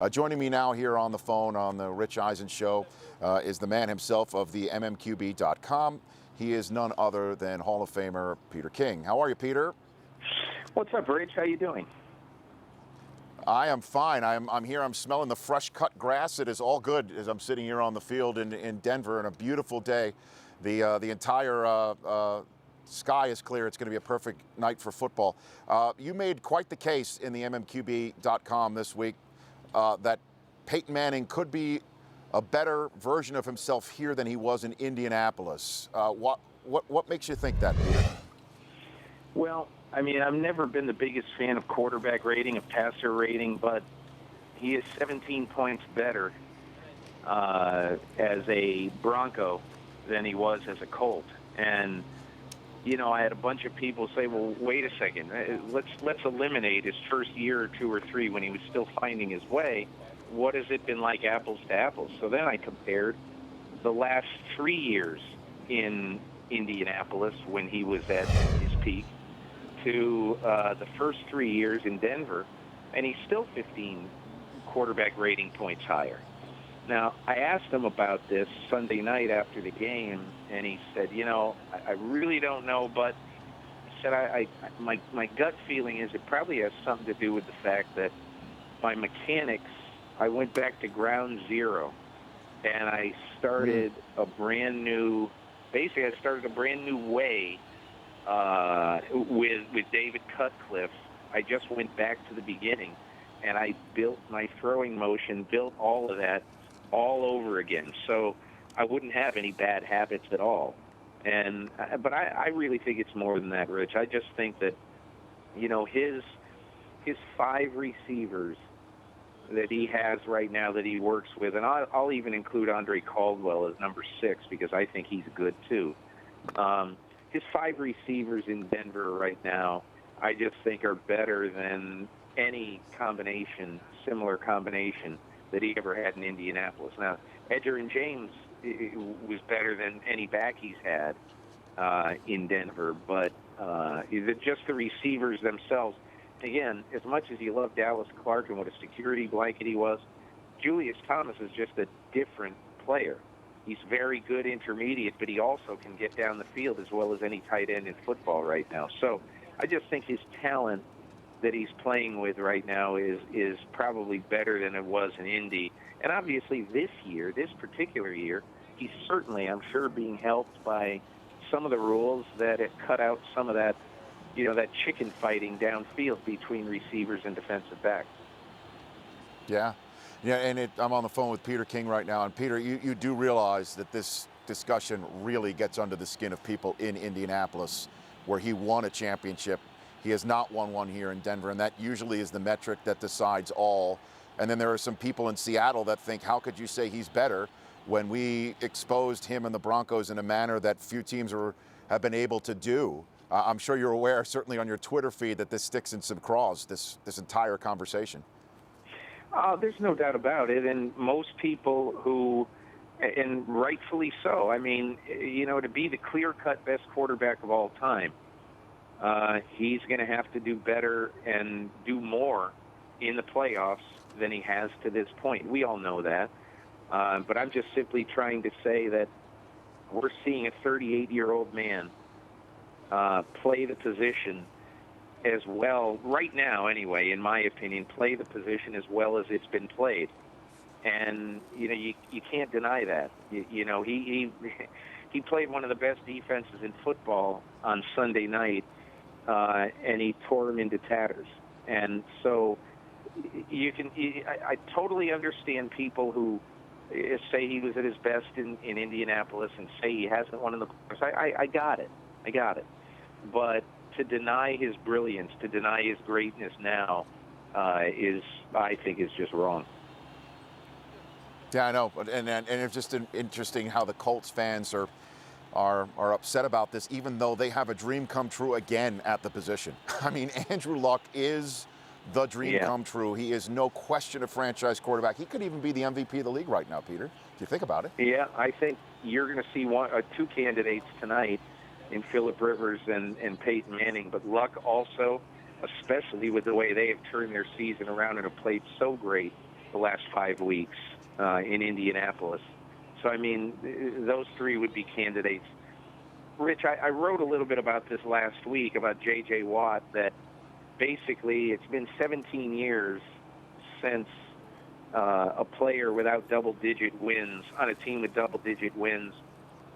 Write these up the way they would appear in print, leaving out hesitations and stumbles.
Joining me now here on the phone on the Rich Eisen show is the man himself of the MMQB.com. He is none other than Hall of Famer Peter King. How are you, Peter? What's up, Rich? How you doing? I am fine. I'm here. I'm smelling the fresh cut grass. It is all good as I'm sitting here on the field in Denver on a beautiful day. The entire sky is clear. It's going to be a perfect night for football. You made quite the case in the MMQB.com this week that Peyton Manning could be a better version of himself here than he was in Indianapolis. What makes you think that, Peter? Well, I mean, I've never been the biggest fan of quarterback rating, of passer rating, but he is 17 points better as a Bronco than he was as a Colt. And you know, I had a bunch of people say, "Well, wait a second. Let's eliminate his first year or two or three when he was still finding his way. What has it been like apples to apples?" So then I compared the last 3 years in Indianapolis when he was at his peak to the first 3 years in Denver, and he's still 15 quarterback rating points higher. Now, I asked him about this Sunday night after the game, and he said, you know, I really don't know, but he said, my gut feeling is it probably has something to do with the fact that my mechanics, I went back to ground zero, and I started a brand new way with David Cutcliffe. I just went back to the beginning, and I built my throwing motion, built all of that all over again. So I wouldn't have any bad habits at all. But I really think it's more than that, Rich. I just think that, you know, his 5 receivers that he has right now that he works with, and I'll even include Andre Caldwell as number 6 because I think he's good too. His 5 receivers in Denver right now, I just think are better than any similar combination that he ever had in Indianapolis. Now, Edgerrin James was better than any back he's had in Denver, but just the receivers themselves. Again, as much as you love Dallas Clark and what a security blanket he was, Julius Thomas is just a different player. He's very good intermediate, but he also can get down the field as well as any tight end in football right now. So I just think his talent that he's playing with right now is probably better than it was in Indy. And obviously this particular year, he's certainly, I'm sure, being helped by some of the rules that it cut out some of that, you know, that chicken fighting downfield between receivers and defensive backs. Yeah, and I'm on the phone with Peter King right now. And Peter, you do realize that this discussion really gets under the skin of people in Indianapolis, where he won a championship. He has not won one here in Denver, and that usually is the metric that decides all. And then there are some people in Seattle that think, how could you say he's better when we exposed him and the Broncos in a manner that few teams have been able to do? I'm sure you're aware, certainly on your Twitter feed, that this sticks in some craws, this entire conversation. There's no doubt about it, and most people who, and rightfully so, I mean, you know, to be the clear-cut best quarterback of all time, he's going to have to do better and do more in the playoffs than he has to this point. We all know that. But I'm just simply trying to say that we're seeing a 38-year-old man play the position as well, right now anyway, in my opinion, play the position as well as it's been played. And, you know, you can't deny that. You know, he played one of the best defenses in football on Sunday night, and he tore him into tatters. And so I totally understand people who say he was at his best in Indianapolis and say he hasn't won in the playoffs. I got it. But to deny his brilliance, to deny his greatness now, I think is just wrong. Yeah, I know, and it's just interesting how the Colts fans are upset about this, even though they have a dream come true again at the position. I mean, Andrew Luck is the dream come true. He is no question a franchise quarterback. He could even be the MVP of the league right now, Peter, if you think about it. Yeah, I think you're going to see two candidates tonight in Phillip Rivers and Peyton Manning, but Luck also, especially with the way they have turned their season around and have played so great the last 5 weeks in Indianapolis. So, I mean, those three would be candidates. Rich, I wrote a little bit about this last week about J.J. Watt, that basically it's been 17 years since a player without double-digit wins on a team with double-digit wins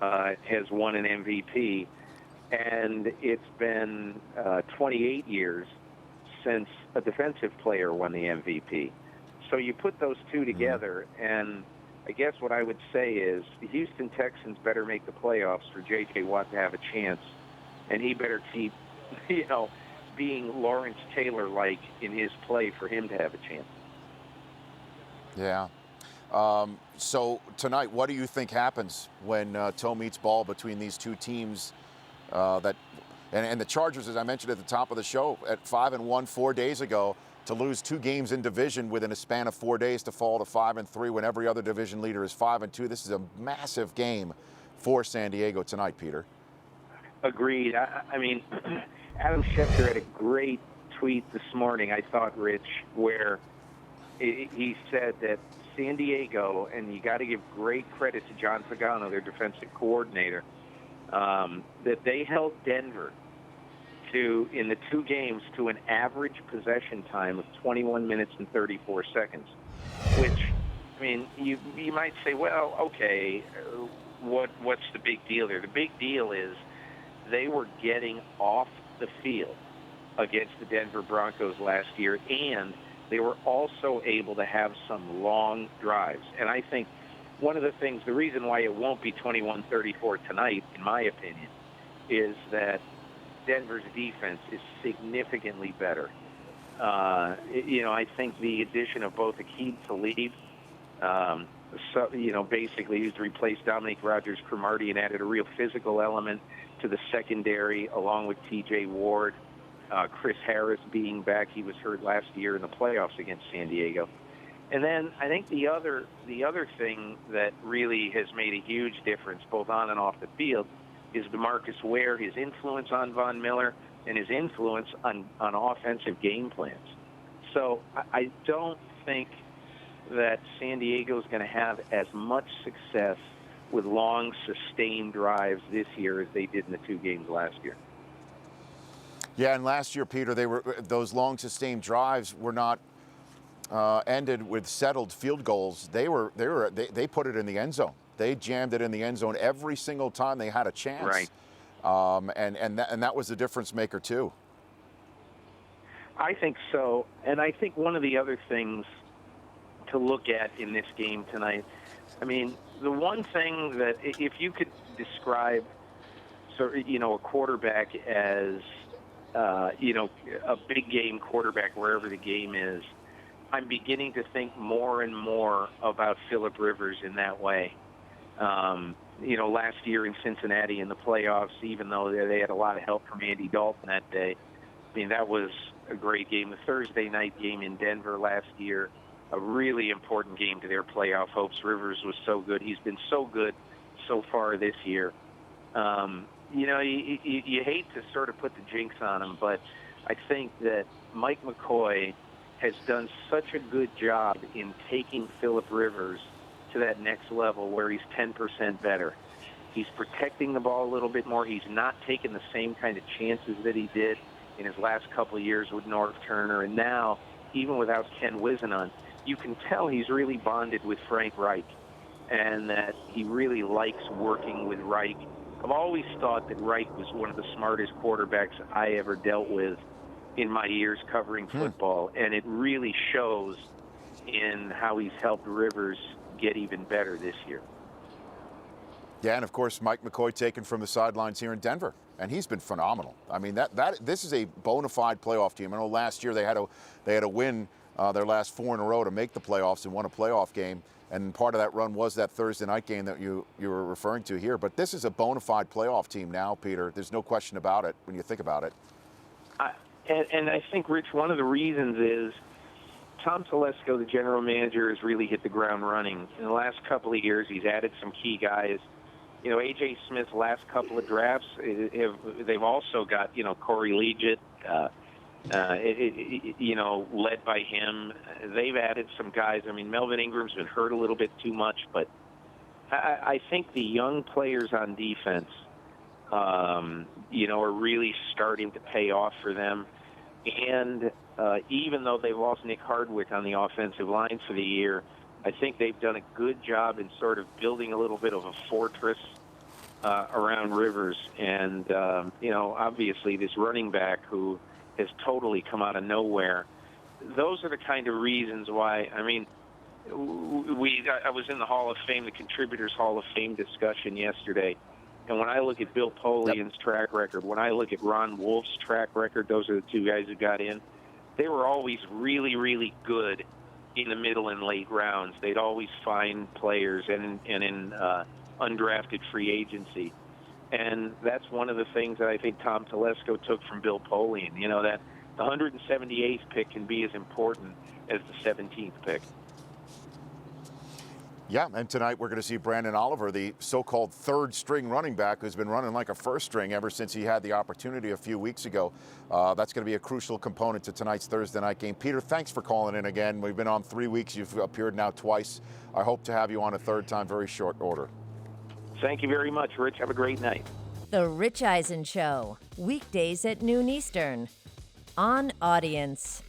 has won an MVP. And it's been 28 years since a defensive player won the MVP. So you put those two together, and I guess what I would say is the Houston Texans better make the playoffs for J.J. Watt to have a chance, and he better keep, being Lawrence Taylor-like in his play for him to have a chance. Yeah. So tonight, what do you think happens when toe meets ball between these two teams? And the Chargers, as I mentioned at the top of the show, at 5-1 4 days ago, to lose 2 games in division within a span of 4 days to fall to 5-3 when every other division leader is 5-2. This is a massive game for San Diego tonight, Peter. Agreed. I mean, Adam Schefter had a great tweet this morning, I thought, Rich, where he said that San Diego, and you got to give great credit to John Pagano, their defensive coordinator, that they held Denver in the 2 games to an average possession time of 21 minutes and 34 seconds, which, I mean, you might say, well, okay, what's the big deal there? The big deal is they were getting off the field against the Denver Broncos last year, and they were also able to have some long drives. And I think one of the things, the reason why it won't be 21-34 tonight, in my opinion, is that Denver's defense is significantly better. I think the addition of both Aqib Talib, basically used to replace Dominique Rodgers-Cromartie and added a real physical element to the secondary, along with T.J. Ward, Chris Harris being back. He was hurt last year in the playoffs against San Diego. And then I think the other thing that really has made a huge difference, both on and off the field, is DeMarcus Ware, his influence on Von Miller, and his influence on offensive game plans. So I don't think that San Diego is going to have as much success with long, sustained drives this year as they did in the 2 games last year. Yeah, and last year, Peter, those long, sustained drives were not ended with settled field goals. They put it in the end zone. They jammed it in the end zone every single time they had a chance. Right. And that was the difference maker too. I think so. And I think one of the other things to look at in this game tonight, I mean, the one thing that if you could describe, a quarterback as, a big game quarterback wherever the game is, I'm beginning to think more and more about Phillip Rivers in that way. Last year in Cincinnati in the playoffs, even though they had a lot of help from Andy Dalton that day, I mean, that was a great game. The Thursday night game in Denver last year, a really important game to their playoff hopes. Rivers was so good. He's been so good so far this year. You hate to sort of put the jinx on him, but I think that Mike McCoy has done such a good job in taking Phillip Rivers to that next level where he's 10% better. He's protecting the ball a little bit more. He's not taking the same kind of chances that he did in his last couple of years with Norv Turner. And now, even without Ken Wisenon, you can tell he's really bonded with Frank Reich and that he really likes working with Reich. I've always thought that Reich was one of the smartest quarterbacks I ever dealt with in my years covering football, and it really shows in how he's helped Rivers get even better this year. Yeah, and of course, Mike McCoy taken from the sidelines here in Denver, and he's been phenomenal. I mean, this is a bona fide playoff team. I know last year they had to win their last 4 in a row to make the playoffs and won a playoff game, and part of that run was that Thursday night game that you were referring to here. But this is a bona fide playoff team now, Peter. There's no question about it when you think about it. And I think, Rich, one of the reasons is Tom Telesco, the general manager, has really hit the ground running. In the last couple of years, he's added some key guys. A.J. Smith's last couple of drafts, they've also got, Corey Liuget, led by him. They've added some guys. I mean, Melvin Ingram's been hurt a little bit too much, but I think the young players on defense, are really starting to pay off for them. And even though they've lost Nick Hardwick on the offensive line for the year, I think they've done a good job in sort of building a little bit of a fortress around Rivers. And, obviously this running back who has totally come out of nowhere. Those are the kind of reasons why, I mean, I was in the Hall of Fame, the Contributors Hall of Fame discussion yesterday. And when I look at Bill Polian's track record, when I look at Ron Wolf's track record, those are the two guys who got in. They were always really, really good in the middle and late rounds. They'd always find players and in undrafted free agency. And that's one of the things that I think Tom Telesco took from Bill Polian, that the 178th pick can be as important as the 17th pick. Yeah, and tonight we're going to see Brandon Oliver, the so-called third-string running back who's been running like a first string ever since he had the opportunity a few weeks ago. That's going to be a crucial component to tonight's Thursday night game. Peter, thanks for calling in again. We've been on 3 weeks. You've appeared now twice. I hope to have you on a third time, very short order. Thank you very much, Rich. Have a great night. The Rich Eisen Show, weekdays at noon Eastern, on Audience.